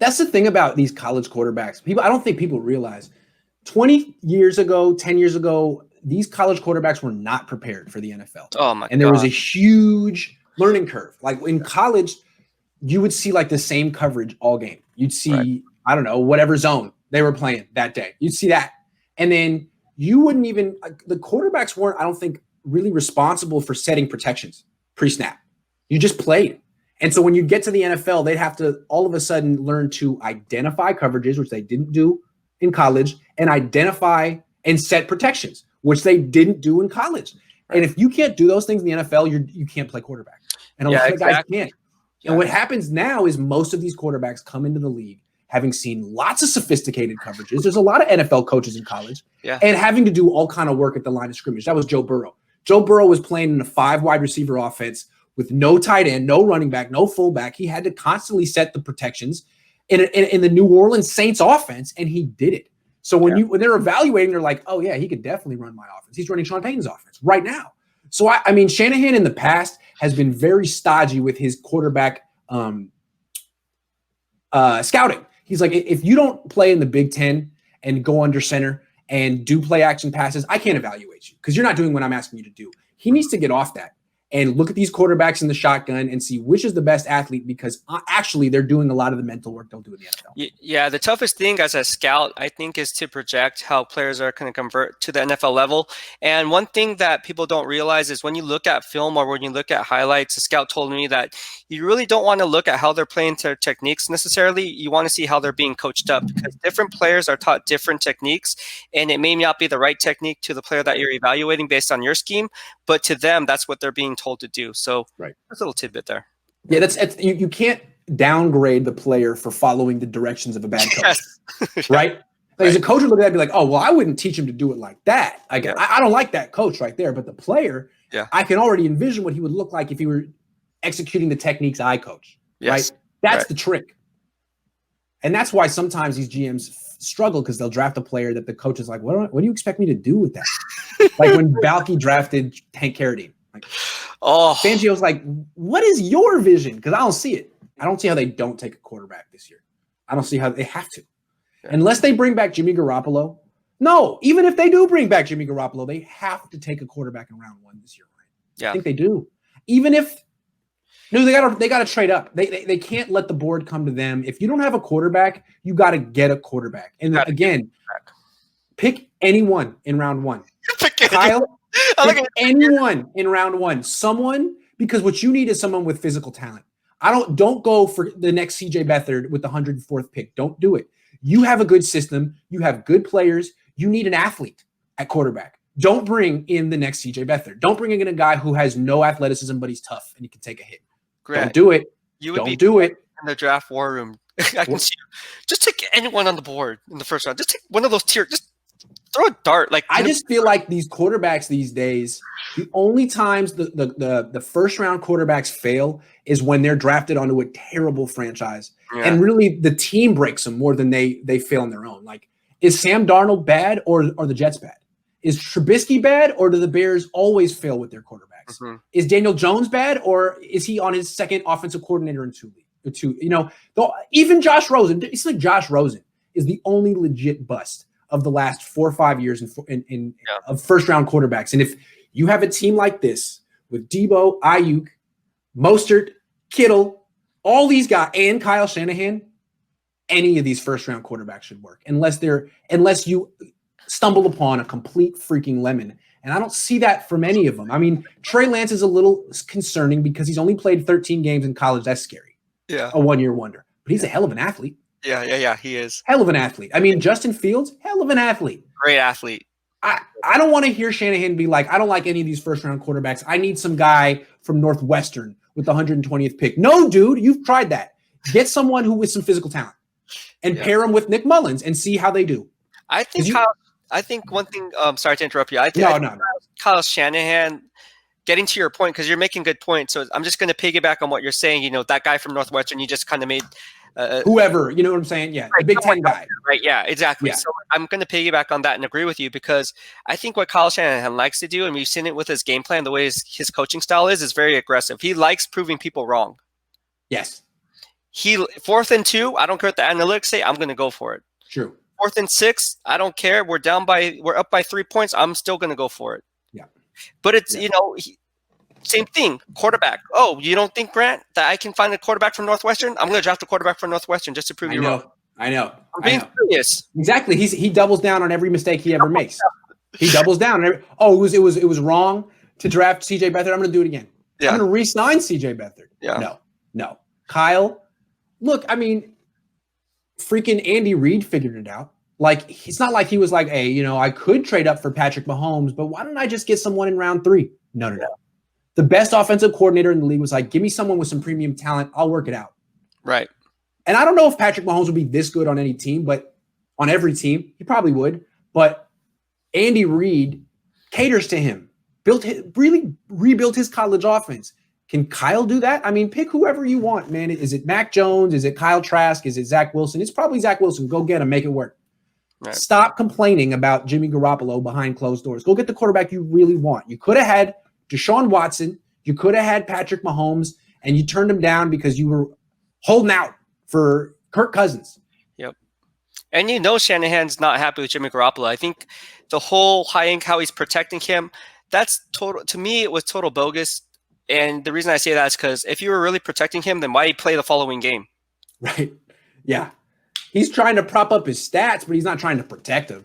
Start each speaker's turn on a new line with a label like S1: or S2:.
S1: That's the thing about these college quarterbacks. I don't think people realize 20 years ago, 10 years ago, these college quarterbacks were not prepared for the NFL.
S2: Oh my God.
S1: And there was a huge learning curve. Like in college, you would see like the same coverage all game. You'd see, I don't know, whatever zone they were playing that day. You'd see that. And then you wouldn't even, the quarterbacks weren't, I don't think, really responsible for setting protections pre-snap. You just played. And so when you get to the NFL, they'd have to all of a sudden learn to identify coverages, which they didn't do in college, and identify and set protections, which they didn't do in college. Right. And if you can't do those things in the NFL, you can't play quarterback. And a lot of guys can't. Yeah. And what happens now is most of these quarterbacks come into the league having seen lots of sophisticated coverages. There's a lot of NFL coaches in college and having to do all kind of work at the line of scrimmage. That was Joe Burrow. Joe Burrow was playing in a 5 wide receiver offense with no tight end, no running back, no fullback. He had to constantly set the protections in the New Orleans Saints offense, and he did it. So when they're evaluating, they're like, oh, yeah, he could definitely run my offense. He's running Sean Payton's offense right now. So, I mean, Shanahan in the past has been very stodgy with his quarterback scouting. He's like, if you don't play in the Big Ten and go under center and do play action passes, I can't evaluate you because you're not doing what I'm asking you to do. He needs to get off that and look at these quarterbacks in the shotgun and see which is the best athlete, because actually they're doing a lot of the mental work they'll do in the NFL.
S2: Yeah, the toughest thing as a scout, I think, is to project how players are going to convert to the NFL level. And one thing that people don't realize is when you look at film or when you look at highlights, a scout told me that you really don't want to look at how they're playing their techniques necessarily. You want to see how they're being coached up, because different players are taught different techniques, and it may not be the right technique to the player that you're evaluating based on your scheme, but to them, that's what they're being told to do. So that's a little tidbit there.
S1: Yeah, that's you can't downgrade the player for following the directions of a bad coach, right? Like, as a coach would look at that and be like, oh, well, I wouldn't teach him to do it like that. Like, I don't like that coach right there. But the player, I can already envision what he would look like if he were executing the techniques I coach, right? That's the trick. And that's why sometimes these GMs struggle, because they'll draft a player that the coach is like, what do you expect me to do with that? Like when Balky drafted Hank Carradine. Like, Fangio's like, what is your vision? Because I don't see it. I don't see how they don't take a quarterback this year. I don't see how they have to. Unless they bring back Jimmy Garoppolo. No, even if they do bring back Jimmy Garoppolo, they have to take a quarterback in round 1 this year, right? Yeah. I think they do. Even if they gotta trade up. They can't let the board come to them. If you don't have a quarterback, you gotta get a quarterback. And again, pick anyone in round 1. Kyle, pick anyone in round 1. Someone, because what you need is someone with physical talent. Don't go for the next CJ Beathard with the 104th pick. Don't do it. You have a good system. You have good players. You need an athlete at quarterback. Don't bring in the next CJ Beathard. Don't bring in a guy who has no athleticism, but he's tough and he can take a hit. Grant, don't do it. Don't do it.
S2: In the draft war room, I can see you. Just take anyone on the board in the first round. Just take one of those tiers. Just throw a dart. Like,
S1: I just feel like these quarterbacks these days, the only times the first round quarterbacks fail is when they're drafted onto a terrible franchise. Yeah. And really the team breaks them more than they fail on their own. Like, is Sam Darnold bad or are the Jets bad? Is Trubisky bad, or do the Bears always fail with their quarterbacks? Mm-hmm. Is Daniel Jones bad, or is he on his second offensive coordinator in two? Even Josh Rosen. It's like Josh Rosen is the only legit bust of the last 4 or 5 years of first round quarterbacks. And if you have a team like this with Debo, Ayuk, Mostert, Kittle, all these guys, and Kyle Shanahan, any of these first round quarterbacks should work, unless you stumble upon a complete freaking lemon. And I don't see that from any of them. I mean, Trey Lance is a little concerning because he's only played 13 games in college. That's scary. Yeah. A one-year wonder. But he's a hell of an athlete.
S2: Yeah, he is.
S1: Hell of an athlete. I mean, Justin Fields, hell of an athlete.
S2: Great athlete.
S1: I don't want to hear Shanahan be like, I don't like any of these first-round quarterbacks. I need some guy from Northwestern with the 120th pick. No, dude, you've tried that. Get someone who with some physical talent and pair him with Nick Mullins and see how they do.
S2: I think one thing, sorry to interrupt you. I think Kyle Shanahan, getting to your point, because you're making good points. So I'm just going to piggyback on what you're saying. That guy from Northwestern, you just kind of made
S1: whoever, you know what I'm saying? Yeah. Right, the Big Ten guy.
S2: Right. Yeah, exactly. Yeah. So I'm going to piggyback on that and agree with you, because I think what Kyle Shanahan likes to do, and we've seen it with his game plan, the way his coaching style is very aggressive. He likes proving people wrong.
S1: Yes.
S2: 4th and 2, I don't care what the analytics say, I'm going to go for it.
S1: True.
S2: 4th and 6, I don't care. We're up by 3 points. I'm still going to go for it.
S1: Yeah.
S2: But it's, same thing. Quarterback. Oh, you don't think, Grant, that I can find a quarterback from Northwestern? I'm going to draft a quarterback from Northwestern just to prove you wrong.
S1: I know.
S2: I'm being serious.
S1: Exactly. He doubles down on every mistake he ever makes. He doubles down. It was wrong to draft C.J. Beathard. I'm going to do it again. Yeah. I'm going to re-sign C.J. Beathard.
S2: Yeah.
S1: No. Kyle, look, I mean, freaking Andy Reid figured it out. Like, it's not like he was like, hey, I could trade up for Patrick Mahomes, but why don't I just get someone in round 3? No. The best offensive coordinator in the league was like, give me someone with some premium talent. I'll work it out.
S2: Right.
S1: And I don't know if Patrick Mahomes would be this good on any team, but on every team, he probably would. But Andy Reid caters to him, really rebuilt his college offense. Can Kyle do that? I mean, pick whoever you want, man. Is it Mac Jones? Is it Kyle Trask? Is it Zach Wilson? It's probably Zach Wilson. Go get him. Make it work. Right. Stop complaining about Jimmy Garoppolo behind closed doors. Go get the quarterback you really want. You could have had Deshaun Watson. You could have had Patrick Mahomes, and you turned him down because you were holding out for Kirk Cousins.
S2: Yep. And Shanahan's not happy with Jimmy Garoppolo. I think the whole how he's protecting him, that's total. To me, it was total bogus. And the reason I say that is because if you were really protecting him, then why did he play the following game?
S1: Right. Yeah. He's trying to prop up his stats, but he's not trying to protect him.